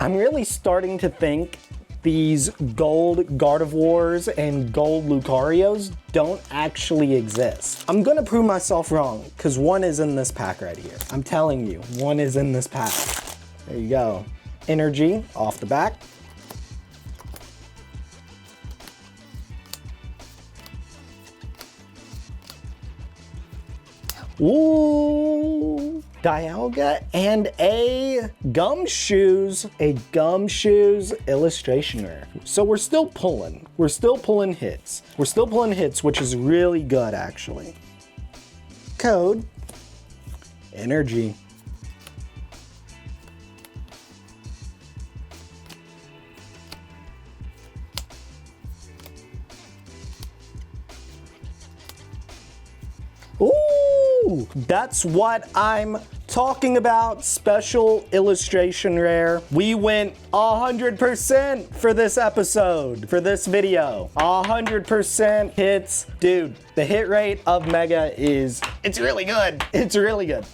I'm really starting to think these gold Gardevoirs and gold Lucarios don't actually exist. I'm gonna prove myself wrong, because one is in this pack right here. I'm telling you, one is in this pack. There you go. Energy off the back. Ooh, Dialga and a Gumshoos illustration rare. So we're still pulling hits. We're still pulling hits, which is really good actually. Code, energy. Ooh, that's what I'm talking about. Special illustration rare. We went 100% for this episode, for this video. 100% hits. Dude, the hit rate of Mega it's really good. It's really good.